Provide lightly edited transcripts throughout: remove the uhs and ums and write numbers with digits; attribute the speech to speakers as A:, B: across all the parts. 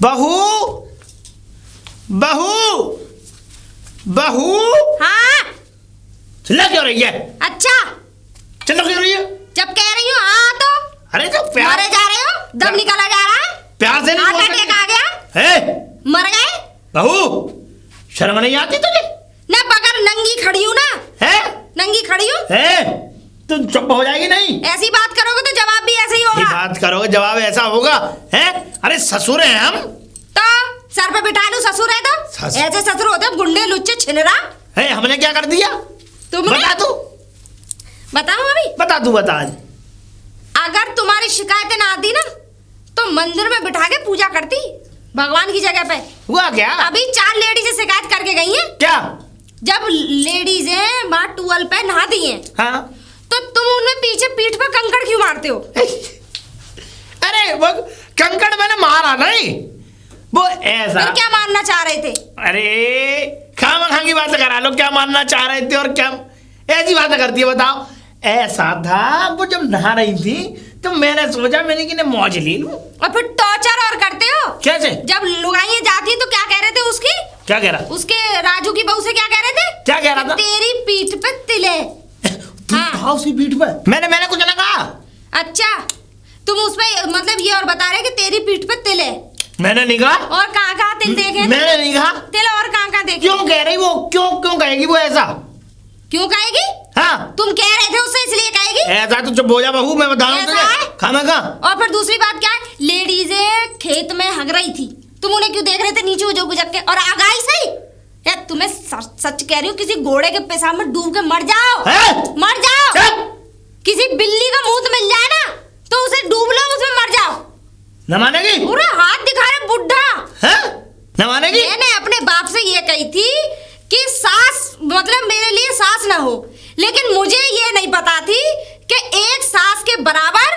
A: बहू बहू बहू।
B: हाँ
A: चिल्ला क्यों रही है?
B: अच्छा
A: चिल्ला क्यों रही है?
B: जब कह रही हूँ हाँ तो
A: अरे तो प्यार
B: मरे जा रहे हो, दम निकला जा रहा है,
A: प्यार से नहीं
B: हार्ट
A: बोल
B: अटैक
A: सकते?
B: आ गया,
A: है
B: मर गए।
A: बहू शर्म नहीं आती तुझे?
B: ना बगैर नंगी खड़ी हूँ ना,
A: है
B: नंगी खड़ी हूँ।
A: है तुम चुप हो जाएगी नहीं?
B: ऐसी बात करोगे तो जवाब भी ऐसे ही
A: ये
B: होगा।
A: बात करोगे जवाब ऐसा होगा? है अरे ससुर हैं हम।
B: तो सर पे बिठा लूं ससुर है तो? ऐसे ससुर होते हैं गुंडे लुच्चे छिनरा।
A: है हमने क्या कर दिया?
B: तुमने?
A: बता तू,
B: बताऊं अभी?
A: बता तू बता। आज
B: अगर तुम्हारी शिकायतें ना आती ना तो मंदिर में बिठा के पूजा करती भगवान की जगह पे।
A: हुआ क्या?
B: अभी 4 लेडीज शिकायत करके गई हैं।
A: क्या?
B: जब लेडीज वहां टूअल पे नहाती हैं
A: हाँ
B: तो तुम उनमें पीछे पीठ पे कंकड़ क्यों मारते हो?
A: अरे वो कंकड़ मैंने मारा नहीं, वो ऐसा।
B: फिर क्या मानना चाह रहे थे?
A: अरे खामा की बात करा लो, क्या मानना चाह रहे थे और क्या ऐसी बातें करती है बताओ। ऐसा था वो जब नहा रही थी तो मैंने सोचा मैंने कि मौज ले लूं।
B: और फिर टॉर्चर और करते हो।
A: कैसे?
B: जब लुगाइयां जाती हैं तो क्या कह रहे थे उसकी?
A: क्या कह रहा?
B: उसके राजू की बहू से क्या कह रहे थे?
A: क्या कह रहा था?
B: तेरी पीठ पे तिल है।
A: हाँ उसकी पीठ पे मैंने कुछ ना कहा।
B: अच्छा तुम उस पे मतलब ये और बता रहे कि तेरी पीठ पे तिल है।
A: मैंने नहीं कहा।
B: और कहाँ तिल देखे?
A: मैंने नहीं कहा
B: तिल और कहाँ देखे?
A: क्यों कह रही वो? क्यों कहेगी वो ऐसा?
B: क्यों कहेगी?
A: हाँ
B: तुम कह रहे थे उससे इसलिए कहेगी।
A: ऐसा तो चुप हो जा बहू, मैं बता रहा हूं तुझे। खाना खा।
B: और फिर दूसरी बात क्या है, लेडीजें खेत में हग रही थी, तुम उन्हें क्यों देख रहे थे नीचे जो गुजर के? और आगाई सही यार, तुम्हें सच कह रही हूँ, किसी घोड़े के पेशाब में डूब के मर जाओ। मर जाओ। किसी बिल्ली का मुंह मिल जाए ना तो उसे डूब लो, उसमें मर जाओ।
A: न मानेगी?
B: पूरा हाथ दिखा रहे बुढ़ा।
A: न मानेगी?
B: मैंने अपने बाप से ये कही थी कि सास मतलब मेरे लिए सास ना हो, लेकिन मुझे ये नहीं पता थी कि एक सास के बराबर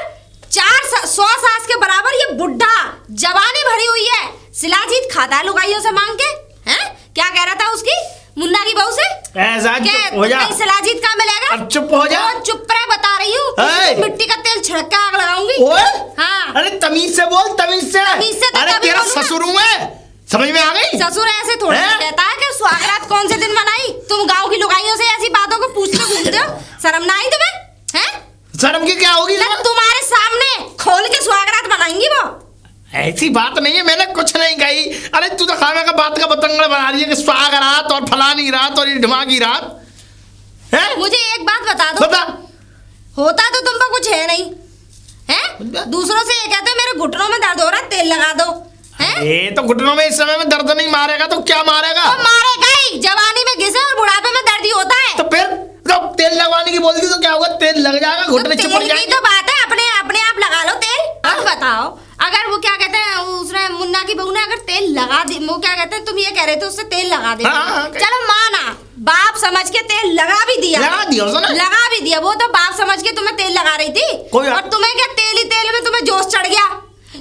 B: 100 सास के बराबर ये बुढ़ा जवानी भरी हुई है। शिलाजीत खाता है लुगाइयों से मांग के। हैं क्या कह रहा था उसकी मुन्ना की बहू से?
A: ऐसा चुप हो जा।
B: शिलाजीत कहाँ मिलेगा?
A: अब चुप हो जा।
B: चुप रहे, बता रही हूँ, मिट्टी का तेल छिड़क के आग लगाऊंगी।
A: हाँ अरे तमीज से बोल, तमीज से। अरे तेरा ससुर हूँ मैं, समझ में आ गई?
B: ससुर ऐसे थोड़ी कहता है कि सुहागरात कौन से दिन मनाई। तुम गांव की लुगाइयों से ऐसी बातों को पूछते घूमते हो, शर्म ना आई तुम्हें? हैं?
A: शर्म की क्या होगी?
B: तुम्हारे सामने खोल के सुहागरात मनाएंगी वो।
A: ऐसी बात नहीं है, मैंने कुछ नहीं कही। अरे तू तो खाने का बात का बतंगड़ बना रही है कि सुहागरात और फलानी रात और ढिमाकी रात है।
B: मुझे एक बात बता दो।
A: बता।
B: होता तो तुम पर कुछ है नहीं है, दूसरों से ये कहते हो मेरे घुटनों में दर्द हो रहा है तेल लगा दो।
A: ये तो घुटनों में इस समय में दर्द नहीं मारेगा तो क्या मारेगा?
B: तो मारेगा ही, जवानी में घिसे और बुढ़ापे में दर्द ही होता है।
A: तो फिर तो तेल लगवाने की बोल दी तो क्या होगा? तेल लग जाएगा, घुटने चिपक जाएंगे।
B: तो बात है, अपने आप लगा लो तेल। अब बताओ, अगर वो क्या कहते हैं उसने मुन्ना की बहू ने अगर तेल लगा दी, वो क्या कहते हैं तुम ये कह रहे थे उससे तेल लगा दे। चलो माना, बाप समझ के तेल लगा भी दिया। लगा भी दिया, वो तो बाप समझ के तुम्हें तेल लगा रही थी। और तुम्हें क्या तेल ही तेल में तुम्हें जोश चढ़ गया।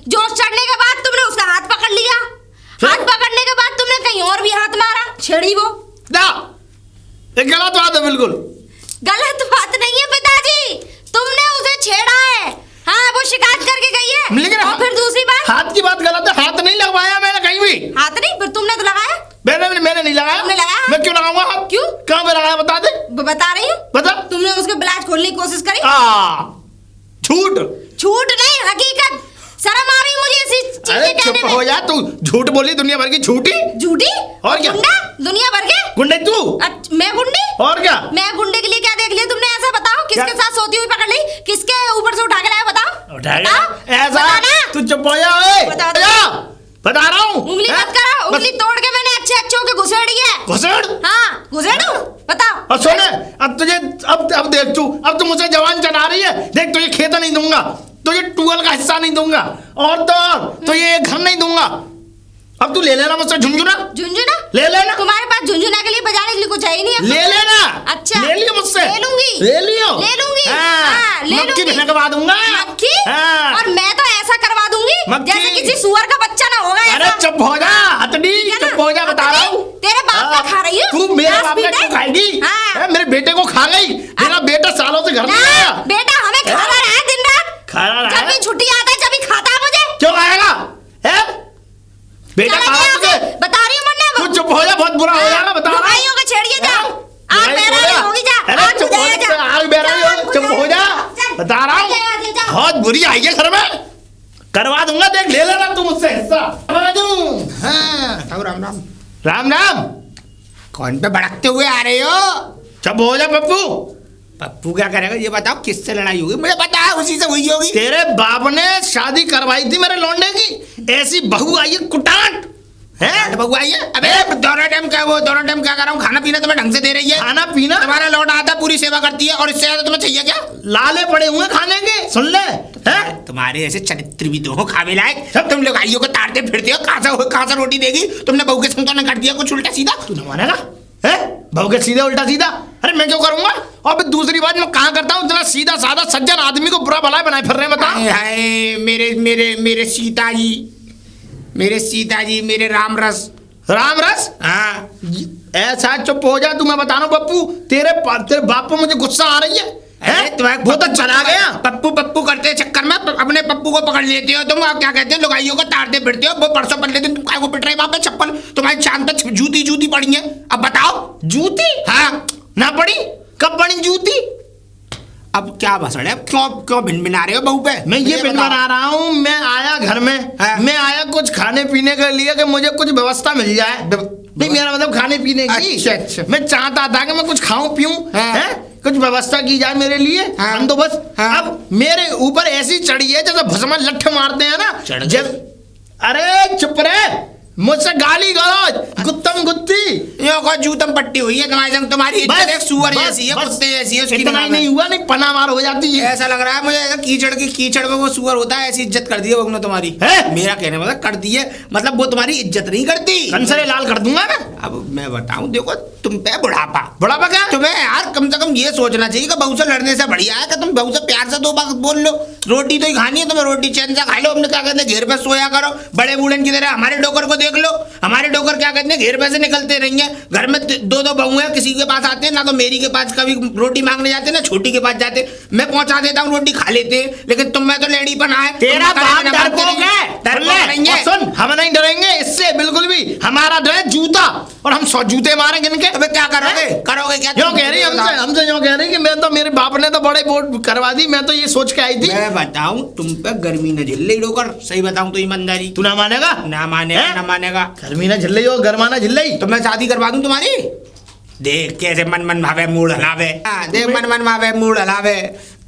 B: जोश चढ़ने के बाद तुमने उसका हाथ पकड़ लिया। हाथ पकड़ने के बाद तुमने कहीं और भी हाथ मारा, छेड़ी वो।
A: गलत बात है, बिल्कुल
B: गलत बात नहीं है पिताजी, तुमने उसे छेड़ा है। हाँ वो शिकायत करके गई है।
A: लेकिन
B: और फिर दूसरी बात,
A: हाथ की बात गलत है, हाथ नहीं लगवाया मैंने कहीं भी।
B: हाथ नहीं, फिर तुमने तो लगाया।
A: मैंने नहीं लगाया।
B: तुमने लगाया?
A: मैं क्यों लगाऊंगा हाथ?
B: क्यों?
A: कहाँ पे लगाया बता दे।
B: बता रही हूँ।
A: बता।
B: तुमने उसके ब्लाउज खोलने की कोशिश करी।
A: झूठ
B: नहीं, हकीकत। शर्म आ रही मुझे ऐसी चीजें कहने में।
A: हो जा, तू झूठ बोली दुनिया भर की झूठी। और क्या?
B: गुंडा दुनिया भर के
A: गुंडे तू।
B: मैं गुंडी?
A: और क्या?
B: मैं गुंडे के लिए क्या देख लिया तुमने? ऐसा बताओ, किसके साथ सोती हुई पकड़ ली, किसके ऊपर से उठा के लाया? बताओ।
A: ऐसा तू चुप हो जा। बता रहा हूँ।
B: उंगली मत करो, उंगली तोड़ के मैंने अच्छे के घुसेड़ी है।
A: घुसेड़?
B: हाँ घुसेड़ू। बताओ।
A: और सुने, अब तुझे अब देख तू, अब तू मुझे जवान चढ़ा रही है। देख तुझे खेत नहीं दूंगा, तुझे टूअल का हिस्सा नहीं दूंगा, और तो ये घर नहीं दूंगा। अब तू ले लेना मुझसे झुंझुना। ले लेना।
B: तुम्हारे पास झुंझुना के लिए बजाने के लिए कुछ है ही नहीं।
A: ले लेना।
B: अच्छा
A: ले लियो मुझसे।
B: ले लूंगी।
A: ले लियो।
B: मक्खी
A: भिनकवा दूंगा।
B: और मैं तो ऐसा करवा दूंगी जैसे किसी सुअर का बच्चा ना होगा।
A: अरे चुप हो जा हथनी, चुप हो जा, बता रहा हूँ।
B: तेरे बाप का खा रही है
A: तू, मेरे बाप का क्यों खाएगी? मेरे बेटे को खा गई। मेरा बेटा सालों से घर नहीं आया।
B: बेटा हमें खा रहा है दिन रात।
A: खा रहा है।
B: जब भी छुट्टी आता है जब भी खाता है मुझे।
A: क्यों आएगा? बेटा
B: चला
A: कहा
B: गया
A: तुझे?
B: से। बता रही हूँ मुन्ना
A: तू चुप हो जा, बहुत बुरा हो जाएगा, बता रहा हूँ।
B: भाइयों को छेड़िए जा।
A: हाँ?
B: आग बेरा होगी जा।
A: अरे
B: आग
A: चुप हो
B: बुझाया
A: जा, आग बेरा ही हो, चुप हो जा, बता रहा हूँ। बहुत बुरी आई है घर में, करवा दूंगा, देख ले लेना तू मुझसे हिस्सा। करवा दूं। हाँ,
C: बताओ राम राम।
A: राम राम।
C: कौन पे भड़कते हुए आ रहे हो?
A: चुप हो जा पप्पू।
C: पप्पू क्या करेगा ये बताओ, किससे लड़ाई होगी? मुझे पता है उसी से हुई होगी।
A: तेरे बाप ने शादी करवाई थी मेरे लौंडे की, ऐसी बहू आई है कुटाट है।
C: बहू आई है? अबे दोनों टाइम क्या कर रहा हूँ, खाना पीना तुम्हें ढंग से दे रही है?
A: खाना पीना
C: तुम्हारा लौटा आता पूरी सेवा करती है, और इससे ज्यादा तुम्हें चाहिए क्या?
A: लाले पड़े हुए खाने के, सुन ले हैं?
C: तुम्हारे ऐसे चरित्र भी तो हो खावे लायक। तुम लोग आइयों को ताड़ते फिरते हो, कहाँ से रोटी देगी? तुमने बहू के संग तो न कर दिया कुछ उल्टा सीधा।
A: तू न मानेगा है? बहू के सीधे उल्टा सीधा? अरे मैं क्यों करूंगा? और फिर दूसरी बात, मैं कहाँ करता हूँ इतना सीधा साधा सज्जन आदमी को बुरा भला बनाए फिर रहे हैं, बता।
C: हाय हाय, मेरे सीता जी, मेरे राम रस।
A: राम रस?
C: हाँ,
A: ऐसा चुप हो जा तू, मैं बता रहा हूँ पप्पू, तेरे बाप पे मुझे गुस्सा आ रही है। वो तो चला गया।
C: पप्पू करते चक्कर में अपने पप्पू को पकड़ लेते हो तुम, और क्या कहते हैं लुगाइयों को ताड़ते फिरते हो। वो परसों पहले दिन तुम काय को पिट रहे वहां पे, चप्पल तुम्हारी चांद पे जूती पड़ी है। अब बताओ।
A: जूती?
C: हाँ,
A: ना पड़ी? कब पड़ी जूती?
C: अब क्या भसड़ है, क्यों भिनभिना रहे हो बहू पे?
A: मैं ये भिनभिना रहा हूँ, मैं आया घर में,
C: हाँ।
A: मैं आया कुछ खाने पीने के लिए कि मुझे कुछ व्यवस्था मिल जाए। नहीं, मेरा मतलब खाने पीने की।
C: अच्छा।
A: मैं चाहता था कि मैं कुछ खाऊं पीऊं,
C: हाँ।
A: हैं? कुछ व्यवस्था की जाए मेरे लिए।
C: हाँ।
A: हम तो बस
C: हाँ।
A: अब मेरे ऊपर ऐसी चढ़ी है जैसे भस्मा लठ मारते हैं ना।
C: चढ़ गई।
A: जब अरे चुप रहे, मुझसे गाली गलौज, गुत्तम गुत्ती।
C: यो को जूतम पट्टी हुई है तुम्हारी संग, तुम्हारी इज्जत एक सुअर जैसी है, कुत्ते जैसी है। उसकी
A: इतना ही नहीं हुआ, नहीं पना मार हो जाती है।
C: ऐसा लग रहा है मुझे ऐसा कीचड़ में वो सुअर होता है, ऐसी इज्जत कर दी है बहू ने तुम्हारी।
A: है?
C: मेरा कहने मतलब कर दी है, मतलब वो तुम्हारी इज्जत नहीं करती।
A: कंसरे लाल कर दूंगा मैं।
C: अब मैं बताऊं, देखो तुम पे बुढ़ापा
A: क्या?
C: तुम्हें यार कम से कम ये सोचना चाहिए कि बहू से लड़ने से बढ़िया है कि तुम बहू से प्यार से दो बात बोल लो। रोटी तो ही खानी है तुम्हें, रोटी चैन से खा लो। अपने क्या कहते हैं घेर पे सोया करो, बड़े बूढ़न की तरह। हमारे डोकर को देख लो, हमारे डोकर क्या कहते हैं घेर पे से निकलते रहेंगे। घर में दो बहू है, किसी के पास आते हैं ना, तो मेरी के पास कभी रोटी मांगने जाते ना छोटी के पास जाते। मैं पहुंचा देता हूँ, रोटी खा लेते, लेकिन तुम में तो लेडी पर आए।
A: तेरा बाप डरपोक है।
C: नहीं है।
A: सुन, हम नहीं डरेंगे इससे बिल्कुल भी। हमारा डर है जूता, और हम 100 जूते मारेंगे इनके।
C: अबे क्या करोगे क्या?
A: क्यों कह रही हमसे क्यों कह रही कि मैं तो, मेरे बाप ने तो बड़े बोर्ड करवा दी, मैं तो ये सोच के आई थी।
C: मैं बताऊं तुम पे गर्मी न झेल रही डोकर, सही बताऊं तो ईमानदारी।
A: तू ना मानेगा?
C: ना मानेगा।
A: गर्मी ना झेल रही हो, गरमाना झेल रही
C: तो मैं शादी करवा दूं तुम्हारी। देख कैसे मन भावे मूड हलावे। देख मन भावे मूड हलावे।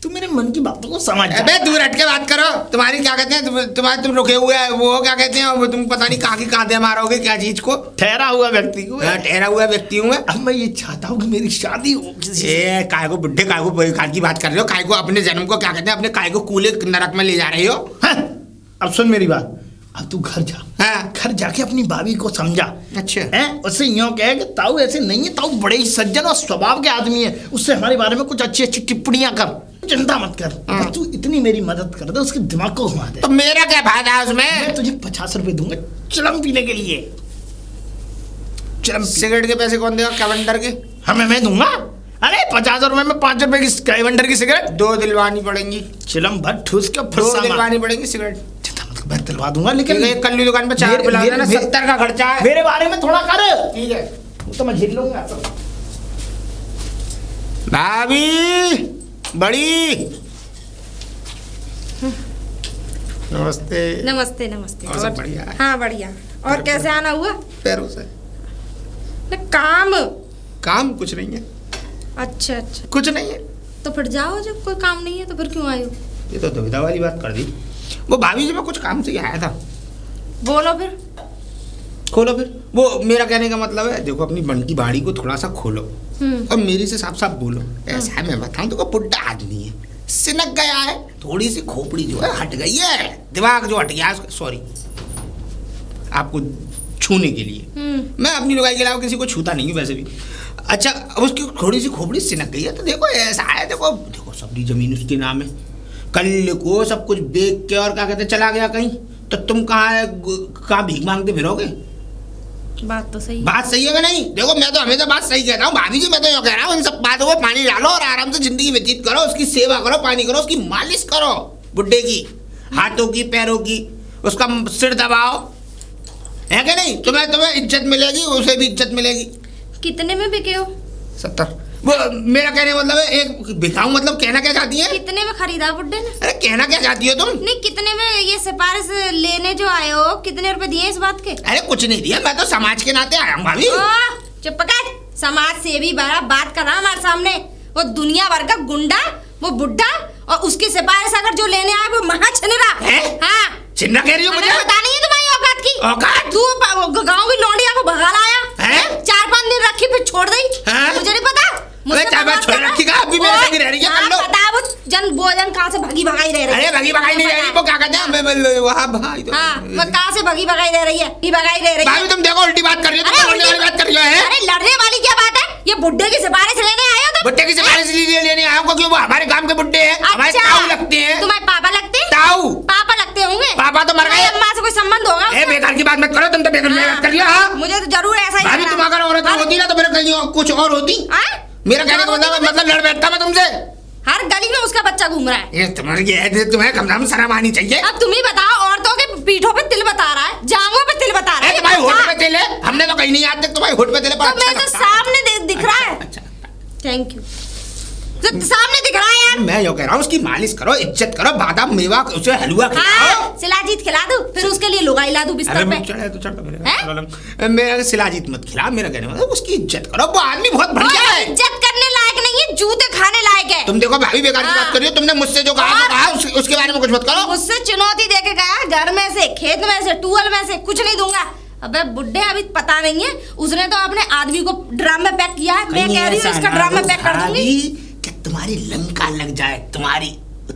A: तू मेरे मन की बातों को समझ।
C: अबे दूर हट के बात करो। तुम्हारी क्या कहते हैं, तुम रुके हुए है, वो क्या कहते हैं, तुम पता नहीं कहाँ की कांधे मारोगे क्या चीज को।
A: ठहरा हुआ व्यक्ति को।
C: ठहरा हुआ व्यक्ति हूँ मैं।
A: अब मैं ये चाहता हूँ कि मेरी शादी हो किसी से।
C: काय को बुढ़े, काय को खाद की बात कर रहे हो, काय को अपने जन्म को क्या कहते हैं, अपने काय को कूले नरक में ले जा रहे हो।
A: अब सुन मेरी बात, अब तू घर जा।
C: हाँ।
A: घर जाके अपनी भाभी को समझा।
C: अच्छा
A: है, उससे यूं कहे कि ताऊ ऐसे नहीं है, ताऊ बड़े ही सज्जन और स्वभाव के आदमी है, उससे हमारे बारे में कुछ अच्छी अच्छी टिप्पणियां कर, चिंता मत कर। बस तू इतनी मेरी मदद कर दे, उसके दिमाग को घुमा दे।
C: तो मेरा क्या फायदा है उसमें?
A: मैं तुझे 50 रुपए दूंगा चिलम पीने के लिए। चिलम
C: सिगरेट के पैसे कौन देगा कैलेंडर के?
A: हमें मैं दूंगा। अरे 50 रुपए में 5 रुपए की कैलेंडर की सिगरेट
C: 2 दिलवानी पड़ेंगी।
A: चिलम भर ठूस के
C: 2 दिलवानी पड़ेगी सिगरेट।
A: मैं दिलवा दूंगा, लेकिन
C: एक कल्लू दुकान पे 4 पिला देना, 70 का खर्चा है।
A: मेरे बारे में थोड़ा कर।
C: ठीक है,
A: वो तो मैं झेल लूंगा।
C: भाभी बड़ी नमस्ते।
B: नमस्ते नमस्ते।
C: और सब बढ़िया है?
B: हाँ बढ़िया। और कैसे आना हुआ?
C: पैरों से। काम कुछ नहीं है।
B: अच्छा,
C: कुछ नहीं है
B: तो फिर जाओ, जब कोई काम नहीं है तो फिर क्यों आए हो?
C: ये तो दुविधा वाली बात कर दी। वो भाभी जी मैं कुछ काम से ही आया था।
B: बोलो फिर।
C: खोलो फिर। वो मेरा कहने का मतलब है, देखो अपनी मन की बाड़ी को थोड़ा सा खोलो और मेरे से साफ साफ बोलो। ऐसा है, मैं बताऊं तो बुड्ढा आदमी है, सिनक गया है, थोड़ी सी खोपड़ी जो है हट गई है, दिमाग जो हट गया है, सॉरी आपको छूने के लिए। मैं अपनी लुगाई के अलावा किसी को छूता नहीं हूँ वैसे भी। अच्छा, अब उसकी थोड़ी सी खोपड़ी सिनक गई है, तो देखो ऐसा है, देखो सबरी जमीन उसके नाम है। कल को सब कुछ बेच के और क्या कहते चला गया कहीं, तो तुम कहाँ भीख मांगते फिरोगे?
B: बात तो सही।
C: बात सही है कि नहीं? देखो मैं तो हमेशा बात सही कहता हूँ भाभी जी, मैं तो ये कह रहा हूँ इन सब बातों को पानी डालो और आराम से जिंदगी व्यतीत करो, उसकी सेवा करो, पानी करो, उसकी मालिश करो बुड्ढे की, हाथों की पैरों की, उसका सिर दबाओ, है कि नहीं? तुम्हें इज्जत मिलेगी, उसे भी इज्जत मिलेगी।
B: कितने में बिके हो?
C: 70। वो मेरा कहने का मतलब है, एक बिकाऊं मतलब कहना क्या चाहती है?
B: कितने में खरीदा बुड्ढे ने?
C: अरे कहना क्या चाहती हो तुम?
B: नहीं, कितने में ये सिफारिश लेने जो आए हो, कितने रुपए दिए इस बात के?
C: अरे कुछ नहीं दिया, मैं तो समाज के नाते आया हूँ भाभी।
B: चुप कर, समाज सेवी बड़ा बात कर रहा हमारे सामने। वो दुनिया भर का गुंडा, वो बुड्ढा, और उसकी सिफारिश अगर जो लेने आए वो महा छिनरा
C: है।
B: हाँ,
C: छिनरा कह रही हो मुझे?
B: पता नहीं है तुम्हारी औकात की।
C: औकात?
B: तू गाँव की लौंडिया को भगा लाया
C: है?
B: 4-5 दिन रखी फिर छोड़ दी। मुझे नहीं पता।
C: छोड़ रखी का, अभी मेरे संग रह रही है। कर लो।
B: पता है वो जन भोजन कहाँ से भगी भगाई रह रही है।
C: अरे भगी भगाई नहीं रह रही, वो क्या कहते हैं वहाँ भाई तो।
B: हाँ, वो कहाँ से भगी भगाई रह रही है, भगाई रह रही है।
C: भाभी तुम देखो उल्टी बात कर रही हो, तुम लड़ने वाली बात कर रही हो।
B: अरे लड़ने वाली क्या बात है? ये बुड्ढे की सिफारिश लेने आए हो तुम?
C: बुड्ढे की सिफारिश लेने आया हूँ क्योंकि वो हमारे गांव के बुड्ढे हैं, हमारे ताऊ लगते हैं।
B: तुम्हारे पापा लगते हैं?
C: ताऊ
B: पापा लगते होंगे।
C: पापा तो मर गए।
B: अम्मा से कोई संबंध होगा?
C: ए बेकार की बात मत करो, तुम तो बेकार की बात कर रही हो।
B: मुझे तो जरूर ऐसा ही
C: भाभी तुम अगर औरत होती ना तो मेरे कहीं कुछ और होती। मेरा कहने का मतलब लड़ बैठता मैं तुमसे।
B: हर गली में उसका बच्चा घूम रहा है।
C: ये तुम्हें कम से कम शर्म आनी चाहिए।
B: अब तुम ही बताओ, औरतों के पीठों पे तिल बता रहा है, जांघों पे तिल बता रहा है।
C: तुम्हारे होठ पे तिल है, हमने तो कहीं नहीं आज तक तुम्हारे होठ पे तिल है।
B: तो मेरे तो सामने दिख रहा है। थैंक यू, सामने दिख रहा है यार।
C: मैं यो कह रहा हूँ उसकी मालिश करो, इज्जत करो, बादाम मेवा उसे हलवा खिलाओ।
B: शिलाजीत खिला दूं, फिर उसके लिए लुगाई ला दूं बिस्तर पे।
C: चढ़े तो चढ़, मेरा शिलाजीत मत खिला। मेरा कहने मतलब उसकी इज्जत करो, वो आदमी बहुत बढ़िया है।
B: इज्जत करने लायक नहीं है, जूते खाने लायक है।
C: तुम देखो भाभी बेकार की बात कर रही हो। तुमने मुझसे जो कहा उसके बारे में कुछ मत करो।
B: मुझसे चुनौती देके गया, घर में से, खेत में से, टूअल में से, कुछ नहीं दूंगा। अबे बुड्ढे, अभी पता नहीं है, उसने तो अपने आदमी को ड्रम में पैक किया है। मैं कह रही हूँ इसका ड्रम में पैक कर दूंगी।
C: तुम्हारी लंका लग जाए, तुम्हारे और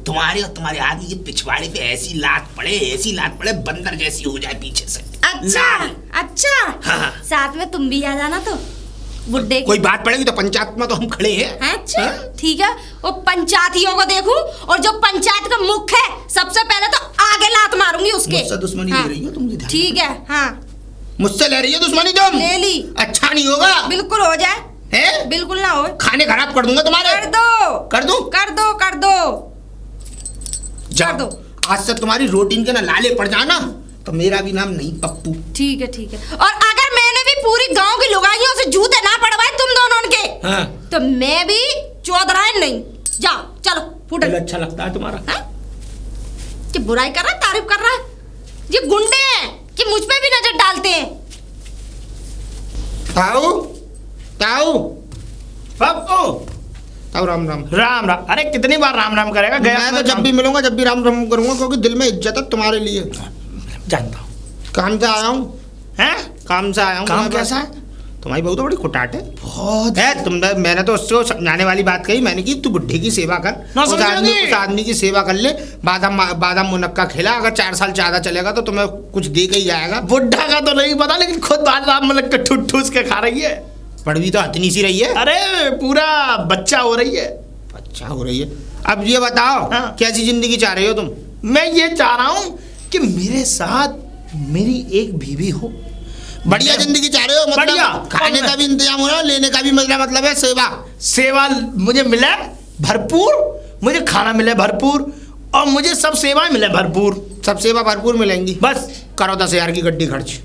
C: तुम्हारे आदमी की पिछवाड़े पे ऐसी लात पड़े बंदर जैसी हो जाए पीछे से।
B: अच्छा।
C: हाँ।
B: साथ में तुम भी आ जाना तो बुड्ढे
C: कोई बात पड़ेगी तो पंचायत में तो हम खड़े हैं।
B: अच्छा ठीक है, वो पंचायतियों को देखूं, और जो पंचायत का मुख्य है सबसे पहले तो आगे लात मारूंगी उसके।
C: मुझसे दुश्मनी ले रही हो तुम?
B: ठीक है, हाँ
C: मुझसे ले रही हो दुश्मनी तुम?
B: ले ली।
C: अच्छा नहीं होगा।
B: बिल्कुल हो जाए
C: है?
B: बिल्कुल ना हो।
C: खाने खराब कर दूंगा तुम्हारे।
B: कर दो
C: कर दो
B: दो।
C: आज से तुम्हारी रोटीन के ना लाले पड़ जाना तो मेरा भी नाम नहीं पप्पू।
B: ठीक है। और अगर मैंने भी पूरी गांव की लुगाइयों से जूते ना पड़वाए तुम दोनों के,
C: हाँ।
B: तो मैं भी चौधराए नहीं। जाओ चलो फुट।
C: अच्छा लगता है तुम्हारा?
B: कि बुराई कर रहा है, तारीफ कर रहा है? ये गुंडे हैं कि मुझ पे भी नजर डालते हैं।
C: ताऊ
A: पप्पू
C: ताऊ राम राम।
A: राम राम। अरे कितनी बार राम राम करेगा? गया
C: मैं तो जब भी मिलूंगा जब भी राम राम करूंगा, क्योंकि दिल में इज्जत है तुम्हारे लिए।
A: जानता हूँ।
C: काम से आया हूँ।
A: हैं?
C: काम से आया हूँ।
A: काम कैसा है?
C: तुम्हारी बहू तो बड़ी कुटाट है।
A: बहुत
C: है। मैंने तो उसको समझाने वाली बात कही, मैंने की तू बुढ़े की सेवा कर, उस आदमी की सेवा कर ले। बादाम मुनक्का खिला, अगर 4 साल ज्यादा चलेगा तो तुम्हें कुछ दे के ही जाएगा।
A: बुढ़ा का तो नहीं पता, लेकिन खुद बादाम मुनक्का ठूस के खा रही है।
C: बड़वी तो हथनी सी रही है।
A: अरे पूरा बच्चा हो रही है।
C: अच्छा हो रही है। अब ये बताओ,
A: हाँ।
C: कैसी जिंदगी चाह रही हो तुम?
A: मैं ये चाह रहा हूँ कि मेरे साथ मेरी एक बीवी हो।
C: बढ़िया जिंदगी चाह रहे हो? मतलब
A: बढ़िया।
C: खाने का भी इंतजाम हो रहा है, लेने का भी मतलब है
A: सेवा मुझे मिले भरपूर, मुझे खाना मिले भरपूर, और मुझे सब सेवाएं मिले भरपूर।
C: सब सेवा भरपूर मिलेंगी।
A: बस
C: करो 10,000 की गड्डी खर्च।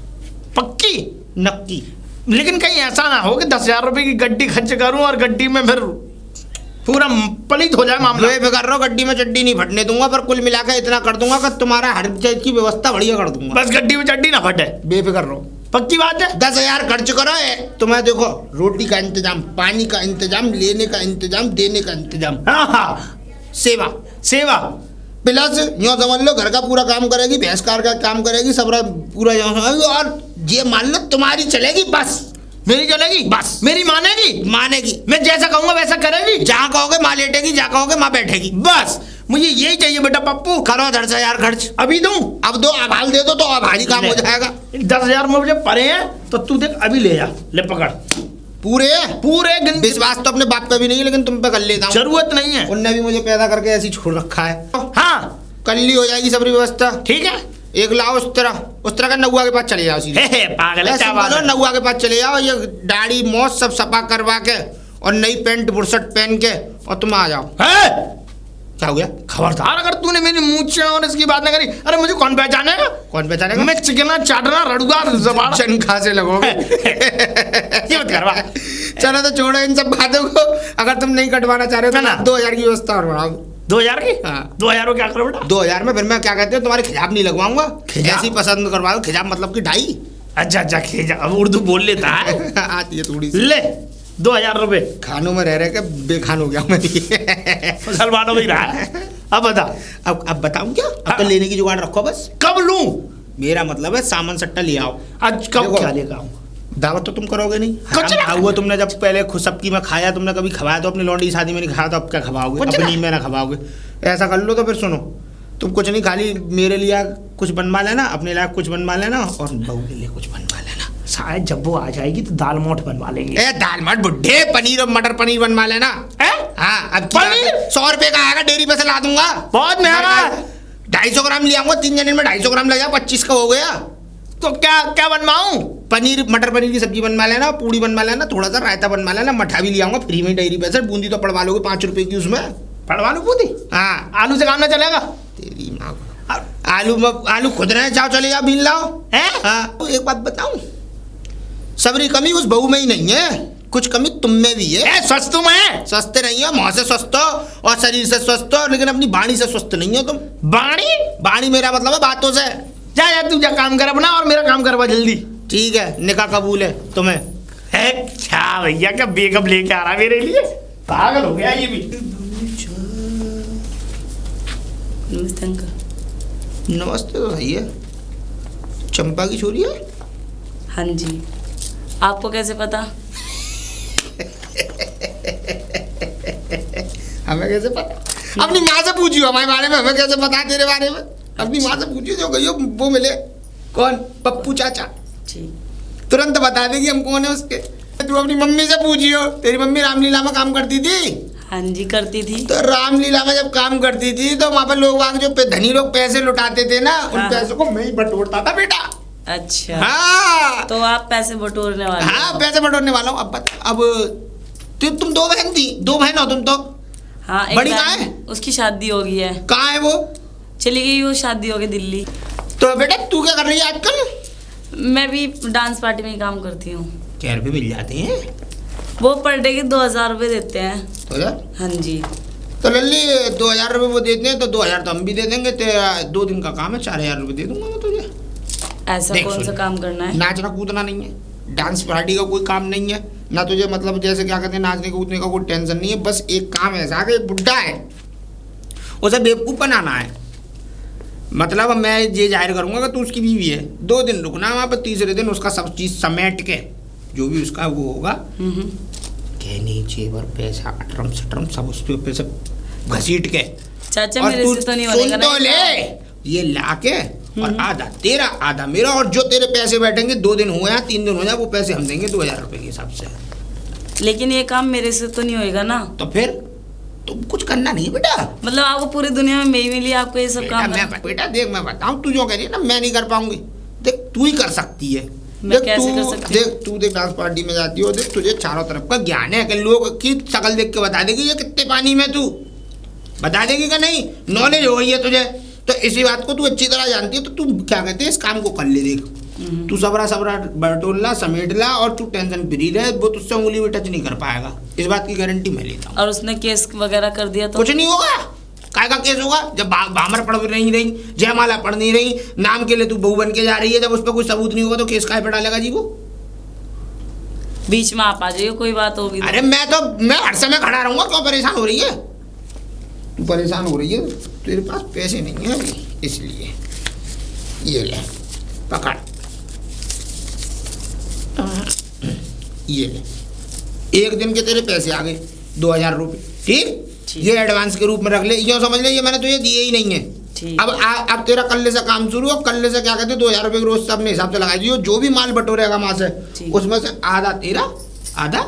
A: पक्की?
C: नक्की।
A: लेकिन कहीं ऐसा ना हो कि 10,000 रुपए की गड्डी खर्च करूं और गड्डी में फिर पूरा पलित हो जाए मामला।
C: बेफिक्र रहो, गड्डी में चड्डी नहीं फटने दूंगा, पर कुल मिलाकर इतना कर दूंगा कि तुम्हारा हर चीज की व्यवस्था बढ़िया कर दूंगा।
A: बस गड्डी में चड्डी ना फटे।
C: बेफिक्र रहो।
A: पक्की बात है?
C: 10,000 खर्च करो। तुम्हें देखो रोटी का इंतजाम, पानी का इंतजाम, लेने का इंतजाम, देने का इंतजाम।
A: हाँ। सेवा
C: प्लस यूँ समझ लो घर का पूरा काम करेगी, भैंस कार का काम करेगी, सब पूरा यूँ समझ लो। और ये मान लो तुम्हारी चलेगी बस।
A: मेरी चलेगी बस? मेरी मानेगी? मैं जैसा कहूंगा वैसा करेगी?
C: जहाँ कहोगे माँ लेटेगी, जहाँ कहोगे माँ बैठेगी।
A: बस मुझे यही चाहिए बेटा पप्पू।
C: करो 10,000 खर्च।
A: अभी दूं?
C: अब दो, आभाल दे दो तो आभारी काम हो जाएगा।
A: 10,000 मुझे पड़े हैं तो तू देख अभी ले जा, ले पकड़। पूरे
C: विश्वास तो अपने बाप पे भी नहीं है, लेकिन तुम पे कर लेता हूँ।
A: जरूरत नहीं है,
C: उनने भी मुझे पैदा करके ऐसी छोड़ रखा है।
A: हाँ
C: कल ही हो जाएगी सब व्यवस्था।
A: ठीक है।
C: एक लाओ उस तरह का नौआ के पास चले जाओ सीधे।
A: पागल है क्या बात है?
C: नौआ के पास चले जाओ, ये दाढ़ी मोछ सब सफा करवा के और नई पैंट बुरसट पहन के और तुम आ जाओ। क्या हो गया?
A: खबरदार अगर तूने मेरी मूंछ और इसकी बात ना करी, अरे मुझे कौन पहचानेगा?
C: कौन पहचानेगा?
A: मैं चिकना चाटना रड़ुआ जबान
C: चनखा से लगोगे।
A: ये मत करवा।
C: चलो तो छोड़ो इन सब बातों को, अगर तुम नहीं कटवाना चाह रहे हो तो
A: ना।
C: 2000 की व्यवस्था और बढ़ाओ।
A: 2000 की?
C: हाँ।
A: 2000 को क्या करो बेटा?
C: 2000 में फिर मैं क्या कहते हो तुम्हारे खिजाब नहीं लगवाऊंगा,
A: खिजाब?
C: ऐसी पसंद करवा दो। खिजाब मतलब कि ढाई।
A: अच्छा अच्छा खींचा, अब उर्दू बोल लेता है।
C: आती है थोड़ी सी।
A: ले 2000 रुपए
C: खानों में रह रहे के बेखान हो गया मैं।
A: मुसलमानों में ही रहा है। अब बता।
C: अब बताऊं क्या? अब तो लेने की जुगाड़ रखो बस।
A: कब लूं?
C: मेरा मतलब है सामान सट्टा ले आओ।
A: आज कब
C: देखो,
A: क्या लेकर आऊं?
C: दावत तो तुम करोगे नहीं।
A: कुछ
C: हराम
A: ना।
C: खा हुआ तुमने, जब पहले खुद सबकी में खाया, तुमने कभी खवाया तो अपनी लौंडी की शादी में नहीं खाया, तो अब क्या खवाओगे?
A: कुछ
C: अपनी
A: ना।
C: में ना खवाओगे। ऐसा कर लो तो फिर सुनो, तुम कुछ नहीं, खाली मेरे लिए कुछ बनवा लेना, अपने लायक कुछ बनवा लेना और बहू के लिए कुछ बनवा लेना।
A: शायद जब वो आ जाएगी तो दाल मोठ बनवा लेंगे।
C: ए दाल मट बुड्ढे, पनीर और मटर पनीर बनवा लेना। हाँ, अब
A: पनीर?
C: 100 रुपए का आएगा, डेयरी पे से ला दूंगा।
A: बहुत महंगा है।
C: 250 ग्राम ले आऊंगा, 3 जने में 250 ग्राम लगा, 25 का हो गया।
A: तो क्या क्या बनवाऊं?
C: पनीर, मटर पनीर की सब्जी बनवा लेना, पूड़ी बनवा लेना, थोड़ा सा रायता बनवा लेना, मठा भी ले आऊंगा फ्री में डेयरी पे से। बूंदी तो पड़वा लोगे 5 रुपए की उसमें।
A: पड़वा लूं बूंदी?
C: हाँ,
A: आलू से काम ना चलेगा?
C: तेरी माँ को। आलू खुद रहे, जाओ चले जाओ बीन लाओ। हाँ, तो एक बात बताऊं, सबरी कमी उस बहू में ही नहीं है, कुछ कमी तुम में भी है।
A: स्वस्थ तुम है?
C: स्वस्थ नहीं हो, मुँह से स्वस्थ हो और शरीर से स्वस्थ हो, लेकिन अपनी वाणी से स्वस्थ नहीं हो तुम।
A: बाणी?
C: वाणी मेरा मतलब है बातों से।
A: जा जा तू जा, काम कर अपना और मेरा काम करवा जल्दी।
C: ठीक है, निकाह कबूल है तुम्हें।
A: अच्छा भैया क्या बेकअप लेके आ रहा है मेरे लिए? पागल हो गया ये भी।
D: नमस्ते अंकल।
C: नमस्ते तो सही है, चंपा की छोरी है।
D: हाँ जी, आपको कैसे पता?
C: हमें कैसे पता? अपनी माँ से पूछियो हमारे बारे में, हमें कैसे पता है तेरे बारे में? अपनी माँ से पूछियो, जो गई हो वो मिले। कौन? पप्पू चाचा।
D: ठीक।
C: तुरंत बता देगी हम कौन है उसके। तू अपनी मम्मी से पूछियो, तेरी मम्मी रामलीला में काम करती थी।
D: हाँ जी, करती थी।
C: तो रामलीला में जब काम करती थी तो वहाँ पर लोग जो धनी लोग पैसे लुटाते थे ना, उन
D: हाँ।
C: पैसों को मैं ही बटोरता था बेटा।
D: अच्छा।
C: हाँ,
D: तो आप पैसे बटोरने वाले हो?
C: हाँ पैसे बटोरने वाला हूँ। अब बता, अब तुम 2 बहन थी, 2 बहन हो तुम तो।
D: हाँ, एक
C: बड़ी
D: बहन-
C: कहाँ है?
D: उसकी शादी हो गई है।
C: कहाँ है वो?
D: चली गई वो, शादी हो गई दिल्ली।
C: तो बेटा तू क्या कर रही है आजकल?
D: मैं भी डांस पार्टी में ही काम करती हूँ।
C: क्या रुपये मिल जाते हैं?
D: वो पर डे के 2000 रुपये देते हैं।
C: 2000?
D: हाँ जी।
C: तो लल्ली 2000 रुपये वो देते हैं, तो 2000 तो हम भी दे देंगे। 2 दिन का काम है, 4000 रुपये दे दूंगा मैं तुझे।
D: ऐसा
C: देख
D: कौन सा
C: सुन।
D: काम करना है?
C: नाचना कूदना नहीं है, डांस पार्टी का कोई काम नहीं है ना तुझे, मतलब जैसे क्या कहते हैं नाचने कूदने का कोई टेंशन नहीं है। बस एक काम ऐसा कि एक बुड्ढा है, उसे बेवकूफ़ बनाना है। मतलब मैं ये जाहिर करूंगा कि तू उसकी बीवी है। 2 दिन रुकना वहाँ पर, तीसरे दिन उसका सब चीज़ समेट के जो भी उसका वो होगा, गहने जेवर पैसा अटरम सटरम सब उस पे सब घसीट के,
D: चाचा
C: और
D: मेरे
C: तू
D: से तो नहीं
C: सुन
D: बनेगा
C: तो
D: ना?
C: ले, ये लाके और आधा तेरा आधा मेरा, और जो तेरे पैसे बैठेंगे 2 दिन हो या 3 दिन हो जाए, वो पैसे हम देंगे 2000 रुपये के हिसाब से।
D: लेकिन ये काम मेरे से तो नहीं होएगा ना?
C: तो फिर तुम कुछ करना नहीं है बेटा।
D: मतलब आपको पूरी दुनिया में मैं ही मिली, आपको ये सब
C: बेटा
D: काम
C: मैं बेटा देख, मैं बताऊं, तू जो कह रही है ना मैं नहीं कर पाऊंगी, देख तू ही कर सकती है।
D: मैं
C: देख
D: कैसे कर
C: तू
D: सकती
C: देख, तू देख डांस पार्टी में जाती हो, देख तुझे चारों तरफ का ज्ञान है कि लोग की शक्ल देख के बता देगी ये कितने पानी में, तू बता देगी कि नहीं, नॉलेज हो गई है तुझे। तो इसी बात को तू अच्छी तरह जानती है, तो तू क्या कहते हैं इस काम को कर ले। देख तू सबरा सबरा बटोर ला, समेट ला, और तू टेंशन फ्री रहे, वो तुझसे उंगली भी टच नहीं कर पाएगा, इस बात की गारंटी मैं लेता हूँ।
D: और उसने केस वगैरह कर दिया तो?
C: कुछ नहीं होगा, काय का केस होगा? जब बामर पढ़ नहीं रही, जयमाला पढ़ नहीं रही, नाम के लिए तू बहू बन के जा रही है, जब उस पर कोई सबूत नहीं होगा तो केस काय पे डालेगा जी वो?
D: बीच में आप आ जाइए, कोई बात होगी तो।
C: अरे मैं हर समय खड़ा रहूंगा, क्यों परेशान हो रही है तू? परेशान हो रही है, तेरे पास पैसे नहीं है अभी, इसलिए ये ले पकड़, ये ले, 1 दिन के तेरे पैसे आ गए 2000 रुपये। ठीक, ये एडवांस के रूप में रख ले, यूँ समझ ले ये मैंने तुझे दिए ही नहीं है।
D: ठीक।
C: अब तेरा कल से काम शुरू, अब कल से क्या कहते हैं 2000 रुपये रोज से अपने हिसाब से लगाई दियो, जो भी माल बटोरेगा वहाँ से
D: ठीक।
C: उसमें से आधा तेरा आधा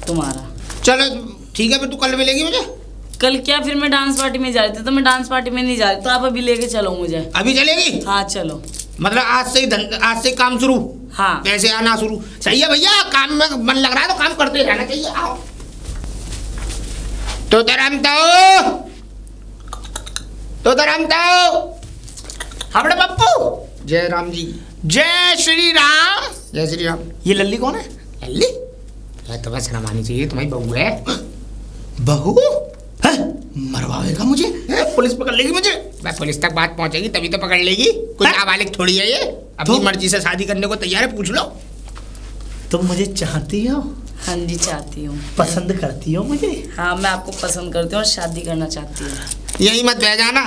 D: तुम्हारा।
C: चलो ठीक है, फिर तू कल मिलेगी मुझे।
D: कल क्या? फिर मैं डांस पार्टी में जा रही थी, तो मैं डांस पार्टी में नहीं जा रही, तो आप अभी लेके चलो मुझे।
C: अभी चलेगी?
D: हाँ चलो।
C: मतलब आज से ही काम शुरू,
D: हाँ।
C: पैसे आना शुरू। सही है भैया, काम में मन लग रहा है तो काम करते रहना चाहिए। आओ तो तरम तो तो राम तो
A: हमरे पप्पू।
C: जय राम जी।
A: जय श्री राम।
C: जय श्री राम।
A: ये लल्ली कौन है?
C: लल्ली तो बस रमानी चाहिए, तुम्हारी बहू है।
A: बहू है? मरवाएगा मुझे, पुलिस पकड़ लेगी मुझे।
C: भाई पुलिस तक बात पहुंचेगी तभी तो पकड़ लेगी। कोई नाबालिग थोड़ी है ये, अपनी मर्जी से शादी करने को तैयार है, पूछ लो।
A: तुम मुझे चाहती हो?
D: हाँ जी चाहती हूँ।
A: पसंद करती हो मुझे?
D: हाँ मैं आपको पसंद करती हूँ और शादी करना चाहती हूँ।
C: यही मत बह जाना।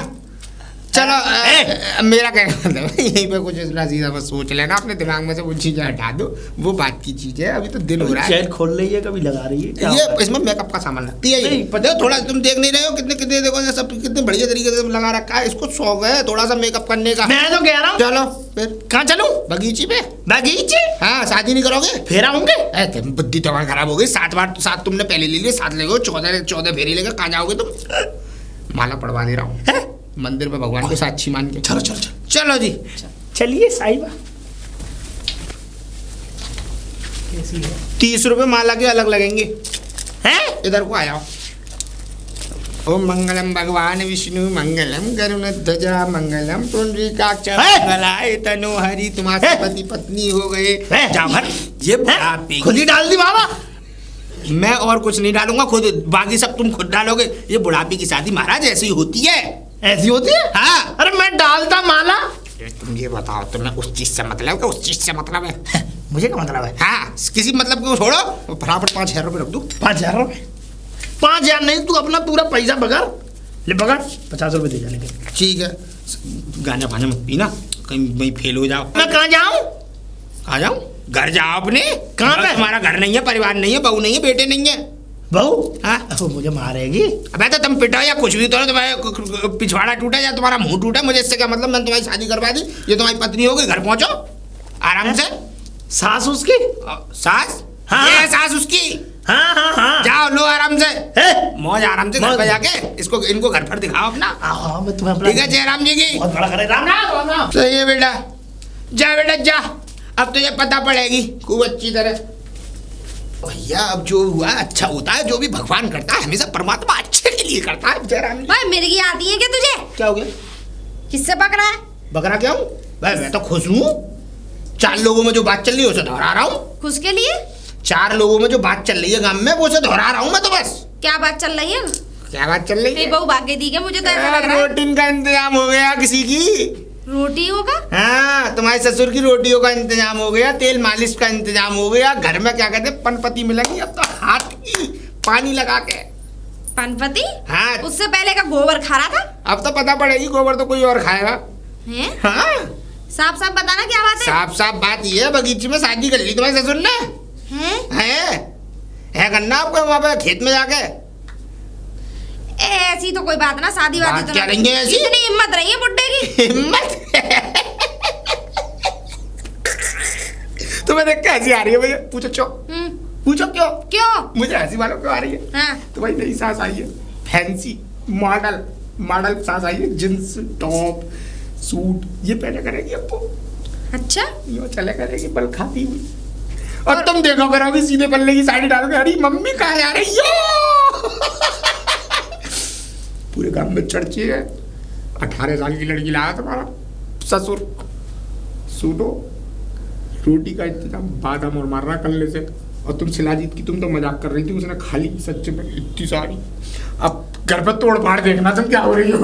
C: चलो मेरा कहना मतलब यहीं पे कुछ उल्टा सीधा बस सोच लेना, अपने दिमाग में से वो चीजें हटा दो, वो बात की चीज है। अभी तो दिन हो रहा है।
A: चैन खोल रही है, कभी लगा रही है क्या?
C: ये इसमें मेकअप का सामान लगती है। ये देखो थोड़ा तुम देख नहीं रहे हो कितने कितने देखो ये सब कितने बढ़िया तरीके से लगा रखा है। इसको शौक है थोड़ा सा मेकअप करने का।
A: मैं तो कह रहा हूँ
C: चलो फिर
A: कहाँ चलूं?
C: बगीचे पे।
A: बगीचे?
C: हाँ शादी नहीं करोगे?
A: फेरा होंगे?
C: बुद्धि तुम्हारी खराब हो गई। 7 बार 7 तुमने पहले ले लिए, 7 ले गए, 14 फेरी लेकर कहाँ जाओगे तुम? माला पड़वा दे रहा हूँ मंदिर में भगवान को साक्षी मान के।
A: चलो चलो चलो
C: चलो जी
A: चलिए साहिबा।
C: 30 रुपए माला के अलग लगेंगे।
A: हैं?
C: इधर को आ जाओ। ओम मंगलम भगवान विष्णु मंगलम गरुणध्वजा मंगलम पुंडरीकाक्ष मंगलाय तनो हरि। तुम्हारे पति पत्नी हो गए।
A: जाओ घर।
C: ये बुढ़ापे
A: खुद ही डाल दी बाबा।
C: मैं और कुछ नहीं डालूंगा, खुद बाकी सब तुम खुद डालोगे। ये बुढ़ापे की शादी महाराज ऐसी होती है।
A: ऐसी होती है?
C: हाँ।
A: अरे मैं डालता माला।
C: तुम ये बताओ तुम्हें उस चीज से मतलब है? उस चीज से मतलब है?
A: मुझे क्या मतलब है?
C: हाँ किसी मतलब को छोड़ो, फटाफट 5000 रुपये रख दो।
A: 5000 रुपये? 5000 नहीं, तू अपना पूरा पैसा बगर ले, बगर 50 रुपये दे जाने के।
C: ठीक है। गाना पाना मत पीना, कहीं वहीं फेल हो जाओ।
A: मैं कहाँ जाऊँ?
C: कहाँ जाऊँ? घर जाओ अपने।
A: कहाँ पे?
C: तुम्हारा घर नहीं है, परिवार नहीं है, बहू नहीं है, बेटे नहीं है।
A: बहू?
C: हाँ
A: मुझे मारेगी।
C: अबे तो तुम पिटो या कुछ भी तो, तुम्हारे पिछवाड़ा टूटा या तुम्हारा मुंह टूटा, मुझे इससे क्या मतलब? मैंने तुम्हारी शादी करवा दी, ये तुम्हारी पत्नी होगी। घर पहुंचो आराम से।
A: सास उसकी?
C: सास?
A: हाँ।
C: ये सास उसकी।
A: हाँ हाँ हाँ।
C: जाओ लो आराम से, मौज आराम से घर पे
A: मौज।
C: जाके इसको इनको घर पर दिखाओ अपना।
A: हाँ मैं तुम्हें अपना
C: ठीक है जयराम जी की।
A: बहुत बड़ा करे। राम राम राम राम।
C: सही है बेटा, जा बेटा जा। अब तुझे पता पड़ेगी खूब अच्छी तरह। भैया अब जो हुआ अच्छा होता है, जो भी भगवान करता है हमेशा परमात्मा अच्छे के लिए करता है। जयराम जी
B: भाई मिर्गी आती है क्या तुझे?
C: क्या हो गया?
B: किससे पकड़ा है?
C: बकरा क्या हूँ भाई? मैं तो खुश हूँ। 4 लोगों में जो बात चल रही है उसे दोहरा रहा हूँ।
B: खुश के लिए?
C: 4 लोगों में जो बात चल रही है गांव में, वो उसे दोहरा रहा हूँ मैं तो बस।
B: क्या बात चल रही है?
C: क्या बात चल रही
B: तेरी
C: है?
B: बहू भाग गई थी क्या? मुझे तो ऐसा लग रहा है।
C: रोटी का इंतजाम हो गया किसी की।
B: रोटी होगा?
C: हाँ तुम्हारे ससुर की रोटियों का इंतजाम हो गया, तेल मालिश का इंतजाम हो गया। घर में क्या कहते हैं पनपति मिलेंगी अब तो, हाथ की पानी लगा के।
B: पनपति?
C: हाँ
B: उससे पहले का गोबर खा रहा था।
C: अब तो पता पड़ेगी, गोबर तो कोई और खाएगा।
B: हैं?
C: हाँ
B: साफ साफ बताना क्या बात है?
C: साफ साफ बात ये है, बगीचे में शादी कर ली तुम्हारे ससुर ने।
B: हैं?
C: है करना आपको वहाँ पे खेत में जाके।
B: ऐसी तो कोई बात ना, शादी वादी
C: बात
B: तो
C: क्या
B: ना।
C: रही है ऐसी?
B: इतनी हिम्मत रही है बुड्ढे की।
C: हिम्मत तुम्हें देख के हंसी आ रही है मुझे। पूछो क्यों? पूछो क्यों?
B: क्यों?
C: मुझे हंसी मालूम क्यों आ रही है?
B: हाँ।
C: तुम्हारी नई सास आई है, फैंसी मॉडल सास आई है, जींस टॉप सूट ये पहने करेगी आपको।
B: अच्छा
C: यो चले करेगी बल खाती हुई, और तुम देखो करोगी सीधे पल्ले की साड़ी डाल के, अरे मम्मी कहाँ जा रही हो? पूरे गांव में चर्चे है 18 साल की लड़की लाया तुम्हारा ससुर। सुनो रोटी का इंतजाम बादाम और मार रहा कल्ले से, और तुम शिलाजीत की तुम तो मजाक कर रही थी, उसने खाली सच्चे में इतनी सारी। अब घर पर तोड़ फाड़ देखना तुम क्या हो रही हो।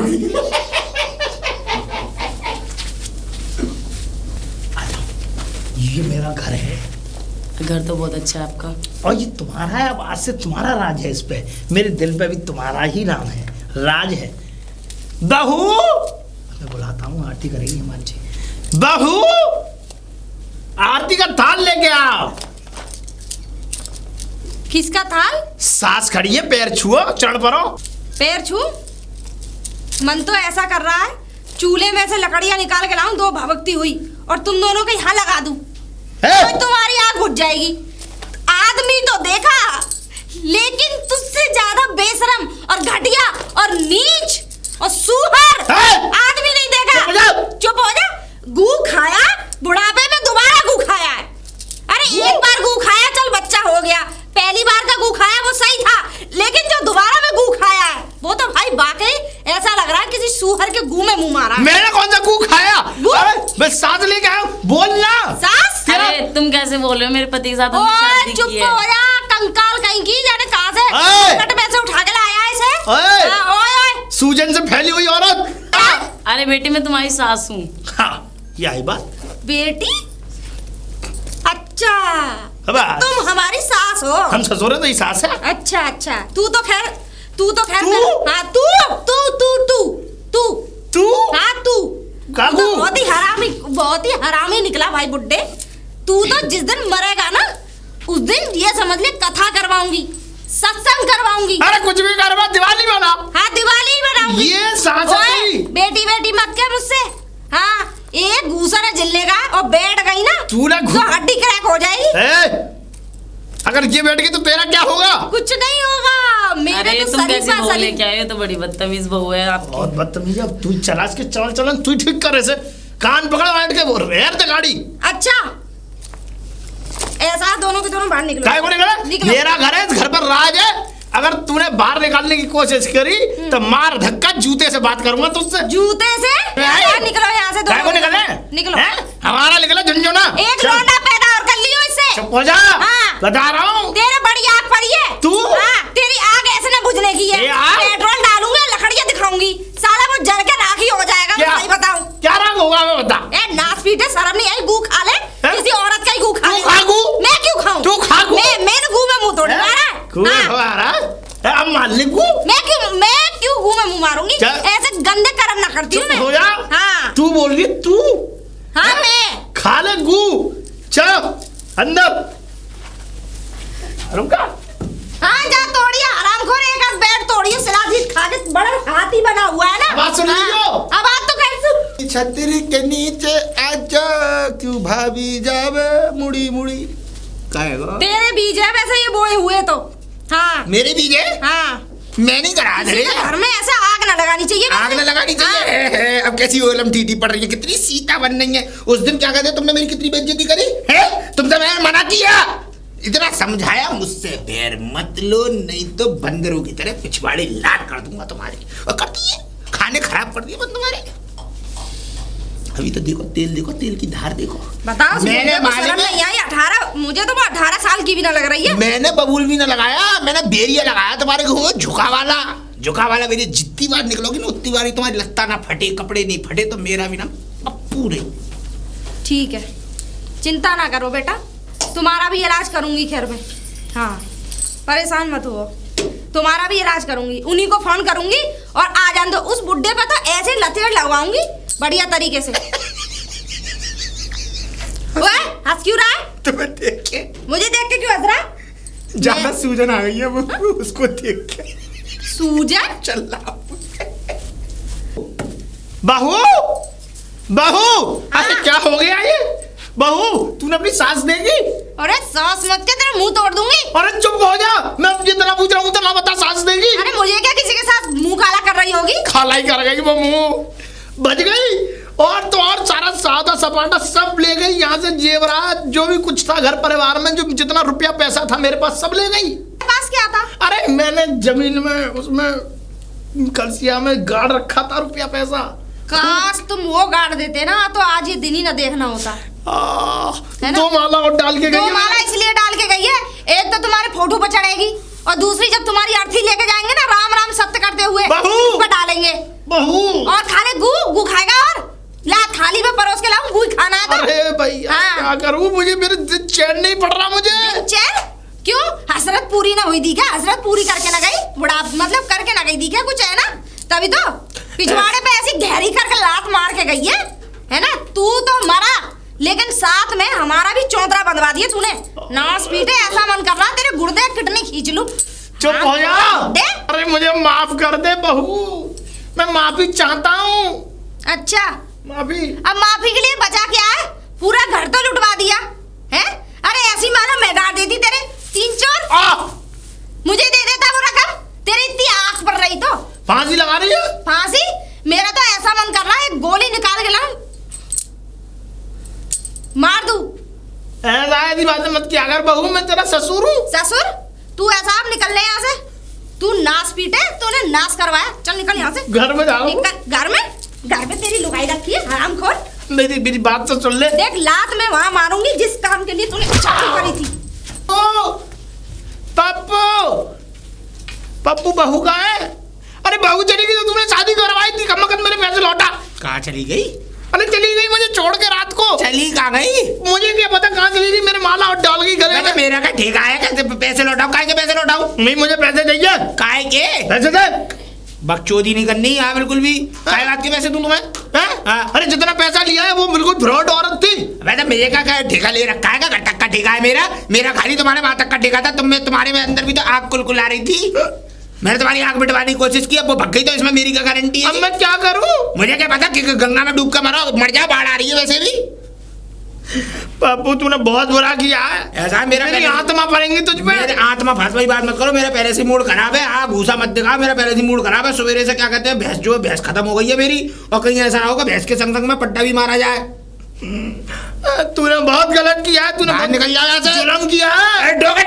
A: ये मेरा घर है।
D: घर तो बहुत अच्छा है आपका।
A: और ये तुम्हारा है, अब आज से तुम्हारा राज है इस पे। मेरे दिल पे भी तुम्हारा ही नाम है, राज है। बहू मैं बुलाता हूँ, आरती करेगी हमारी जी। बहू आरती का थाल लेके आओ।
B: किसका थाल?
A: सास खड़ी है, पैर छुओ, चढ़ पड़ो।
B: पैर छू? मन तो ऐसा कर रहा है चूल्हे में से लकड़ियां निकाल के लाऊं, 2 भभकती हुई, और तुम दोनों के यहाँ लगा दूं, तो तुम्हारी आग बुझ जाएगी। आदमी तो देखा, लेकिन तुझसे ज्यादा बेशरम और घटिया और नीच और सूहर आदमी नहीं देखा। चुप हो जा। गू खाया, बुढ़ापे में दोबारा गू खाया है। अरे एक बार गू खाया, चल बच्चा हो गया। पहली बार का गू खाया वो सही था, लेकिन जो दोबारा में गू खाया है वो तो भाई वाकई ऐसा लग रहा है किसी सूहर के
A: बोलना
B: सास
D: अरे तुम कैसे बोल रहे हो, मेरे पति के साथ हमने
B: ओए
D: शादी
B: चुप
D: की है।
B: हो जा, कंकाल कहीं की जाने कहां से
A: ओए!
B: कट में से उठा के लाया है इसे।
A: ओए!
B: हाँ, ओए ओए
A: सूजन से फैली हुई औरत।
D: अरे बेटी मैं तुम्हारी सास हूँ।
A: हाँ, ये आई बात।
B: बेटी, अच्छा
A: अब
B: तुम हमारी सास हो।
A: हम ससुर हैं तो ये सास है।
B: अच्छा अच्छा, तू तो खैर
A: तू?
B: हाँ तू
A: तू
B: हाँ तू
A: काकू।
B: तो बहुत ही हरामी निकला भाई बुड्ढे। तू तो जिस दिन मरेगा ना उस दिन ये समझ ले कथा करवाऊंगी, सत्संग करवाऊंगी।
A: अरे कुछ भी करवा, दिवाली बना।
B: हाँ दिवाली बनाऊंगी।
A: ये सास है
B: ओए,
A: तेरी।
B: बेटी बेटी मत कर मुझसे। हाँ एक घूसा न जिलेगा और बैठ गई ना
A: तू ना
B: तो हड्डी क्रैक हो जाएगी।
A: अगर ये बैठ गई तो तेरा क्या होगा?
B: कुछ नहीं होगा, मेरे
D: अरे
B: तो
D: तुम कैसी
B: शरीफ
D: बहू
B: शरीफ।
D: लेके आए हो, तो बड़ी बदतमीज बहू है आपकी।
A: बहुत बदतमीज है। अब तू चला के चल चलन तू ठीक कर ऐसे कान पकड़ बैठ के बोल रेर ते गाड़ी।
B: अच्छा ऐसा दोनों के दोनों बाहर निकलो।
A: काय को निकला?
B: निकलो।
A: मेरा घर है, इस घर पर राज है। अगर तूने बाहर निकालने की कोशिश करी तो मार धक्का जूते से बात करूंगा तुझसे।
B: जूते से निकलो यहाँ से।
A: काय को निकले?
B: निकलो।
A: हैं? हमारा निकला झुंझुना।
B: एक
A: चल,
B: लौंडा पैदा और कर लियो इससे।
A: चुप हो जा।
B: हाँ।
A: बता रहा हूँ।
B: तेरे बड़ी आग पड़ी है।
A: तू?
B: हाँ, तेरी आग ऐसे न बुझने की है।
A: ये आग?
B: पेट्रोल डालूंगा, लकड़ियाँ दिखाऊंगी, साला वो जल के राख ही हो जाएगा।
A: क्या?
B: मैं सही बताऊं।
A: क्या रंग होगा मैं बता।
B: ए नाच पीटे, शर्म नहीं आई, गू खा ले।
A: हैं?
B: किसी औरत का ही गू खा
A: तू
B: ले।
A: खा गू?
B: मैं क्यों खाऊं?
A: तू खा गू?
B: मैंने गू में मुंह तोड़
A: हैं?
B: मारा है।
A: खूब
B: हाँ।
A: हमारा। अब मान ले गू।
B: मैं क्यों गू में मुंह मारूंगी?
A: क्या?
B: ऐसे गंदे कर्म ना करती हूँ
A: चुप
B: मैं।
A: हो जा।
B: हाँ
A: तू बोल रही तू
B: हाँ मैं।
A: खा ले गू। चल अंदर। रुका।
B: हाँ जा तोड़िए हरामखोर, एक आध बैठ तोड़िए, सिलाजीत खा के बड़ा हाथी बना हुआ है ना।
A: बात सुन लीजिए।
B: हाँ, अब बात तो कैसे सुन।
C: छतरी के नीचे आजा क्यों भाभी जावे मुड़ी मुड़ी। कहेगा
B: तेरे बीज है वैसे ये बोए हुए तो। हाँ
C: मेरे बीजे
B: हाँ,
C: मैं नहीं करा
B: किसी
C: दे
B: के घर में ऐसे आग ना लगानी चाहिए।
C: आग न लगानी चाहिए। है, अब कैसी ओलम टीटी पड़ रही है, कितनी सीता बन रही है। उस दिन क्या कहते तुमने मेरी कितनी बेइज्जती करी है, तुमसे मैंने मना किया, इतना समझाया मुझसे पैर मत लो नहीं तो बंदरों की तरह पिछवाड़े लाट कर दूंगा तुम्हारी। और करती है, खाने खराब कर दिए बंद तुम्हारे। अभी तो देखो तेल की धार देखो।
B: बताओ
C: मैंने
B: मुझे तो शर्म नहीं आई। 18 मुझे तो वो 18 साल की भी ना लग रही है।
C: मैंने बबूल भी ना लगाया, मैंने बेरिया लगाया तुम्हारे को, झुका वाला मेरी जितनी बार निकलोगी ना उतनी बार तुम्हारी लत्ता ना फटे, कपड़े नहीं फटे तो मेरा भी ना अब पूरे।
B: ठीक है, चिंता ना करो बेटा, तुम्हारा भी इलाज करूंगी। खैर में हाँ परेशान मत हो, तुम्हारा भी इलाज करूंगी। उन्हीं को फोन करूंगी और आ जान दो। उस बुड्ढे पे तो ऐसे लतेड़ लगाऊंगी बढ़िया तरीके से। ओए हंस क्यों रहा है?
C: तुम्हें देख के
B: मुझे देख के क्यों हंस रहा है?
C: ज्यादा सूजन आ गई है वो, उसको देख के
B: सूजन?
C: चल रहा।
A: बहू बहू अरे क्या हो गया ये? बहू तूने अपनी सांस देगी?
B: अरे सांस मत के तेरा मुंह तोड़ दूंगी।
A: अरे चुप हो जा, मैं जितना पूछ रहा हूँ उतना बता। सांस देगी?
B: अरे मुझे क्या किसी के साथ मुंह काला कर रही होगी?
A: खाला ही कर गई वो, मुंह बच गई। और तो और सारा सादा सपाटा सब ले गई यहाँ से, जेवरात जो भी कुछ था घर परिवार में, जो जितना रुपया पैसा था मेरे पास सब ले गई।
B: तेरे पास क्या था?
A: अरे मैंने जमीन में उसमें कलसिया में गाड़ रखा था रुपया पैसा।
B: काश तुम वो गाड़ देते ना तो आज ये दिन ही ना देखना होता। है ना?
A: 2 माला और डाल के गई
B: दो
A: है।
B: माला इसलिए डाल के गई है, एक तो तुम्हारे फोटो पर चढ़ेगी और दूसरी जब तुम्हारी अर्थी लेके जाएंगे ना राम राम सत्य करते हुए
A: बहू!
B: उस पर डालेंगे।
A: बहू
B: और खाने गू खाएगा और ला थाली में परोस के लाऊं, गू खाना है तो।
A: अरे भैया
B: हाँ।
A: क्या करूं, मुझे मेरे दिन चैन नहीं पड़ रहा मुझे।
B: चैन क्यों? हसरत पूरी ना हुई थी क्या? हसरत पूरी करके ना गई, बुढ़ा मतलब करके ना गई थी क्या? कुछ है ना, तभी तो पिछवाड़े पे ऐसी गहरी करके लात मार के गई है ना? तू तो मरा लेकिन साथ में हमारा भी चौतरा बंधवा दिया तूने। नास पीटे, ऐसा मन कर रहा तेरे गुर्दे किडनी खींच लूं।
A: चुप हो जा।
B: दे।
A: अरे मुझे माफ कर दे बहू, मैं माफी चाहता हूँ।
B: अच्छा
A: माफी।
B: अब माफी के लिए बचा क्या है? पूरा घर तो लुटवा दिया है। अरे ऐसी मानो मैं गाड़ देती तेरे 3 चोर, मुझे दे देता वो रकम। तेरी इतनी आंख पड़ रही तो
A: फांसी लगा रही है?
B: फांसी? मेरा तो ऐसा मन कर रहा है गोली निकाल के लाऊं मार दूं।
A: ऐसा ऐसी बातें मत किया कर बहू, मैं तेरा ससुर हूँ।
B: ससुर? तू ऐसा अब निकल ले यहाँ से। तू नाश पीटे, तूने नाश करवाया, चल निकल यहाँ से।
A: घर में जाओ।
B: घर में तेरी लुगाई रखी है हरामखोर।
A: मेरी मेरी बात तो सुन ले।
B: देख लात मैं वहां मारूंगी जिस काम के लिए तूने शादी करी थी।
A: ओ पप्पू, पप्पू बहू कहाँ है? अरे बहू चली गई तो तुमने शादी करवाई थी, कम से कम मेरे पैसे लौटा।
C: कहाँ चली गई?
A: अरे चली गई मुझे छोड़ के रात को।
C: चली कहाँ गई?
A: मुझे क्या पता कहाँ चली गई, मेरे माला और डाल गई गले में।
C: मेरा क्या ठेका है? कैसे पैसे लौटाओ? काहे के पैसे लौटाओ?
A: नहीं मुझे पैसे चाहिए।
C: काहे के?
A: पैसे दे।
C: बकचोदी नहीं करनी यहाँ बिल्कुल भी। काहे बात के पैसे दूं तुम्हें?
A: हाँ? अरे जितना पैसा लिया है वो बिल्कुल फ्रॉड औरत थी।
C: वैसे मेरे का क्या ठेका ले रखा है? क्या तक का ठेका है मेरा? मेरा खाली तुम्हारे वहां तक का ठेका था। तुम्हारे में अंदर भी तो आग कुलकुल आ रही थी। मैंने तुम्हारी आग मिटवाने की कोशिश की, अब वो भग गई तो इसमें मेरी क्या गारंटी है?
A: अब मैं क्या करूं?
C: मुझे क्या पता कि गंगा में डूब कर मरो, मर जाओ, बाढ़ आ रही है वैसे भी।
A: पप्पू तूने बहुत बुरा किया है।
C: ऐसा है मेरा
A: मेरी आत्मा पड़ेंगी तुझ पे।
C: मेरे आत्मा फंस वाली बात मत करो। मेरा पहले से मूड खराब है। हाँ घूसा मत दिखा, मेरा पहले से मूड खराब है। सवेरे से क्या कहते हैं, भैंस जो है भैंस खत्म हो गई है मेरी, और कहीं ऐसा ना होगा भैंस के संग संग में पट्टा भी मारा जाए।
A: तूने बहुत गलत किया है, तूने
C: बाहर
A: बहुत
C: निकल जाओ यहाँ से।
A: जुल्म किया है।
C: डोके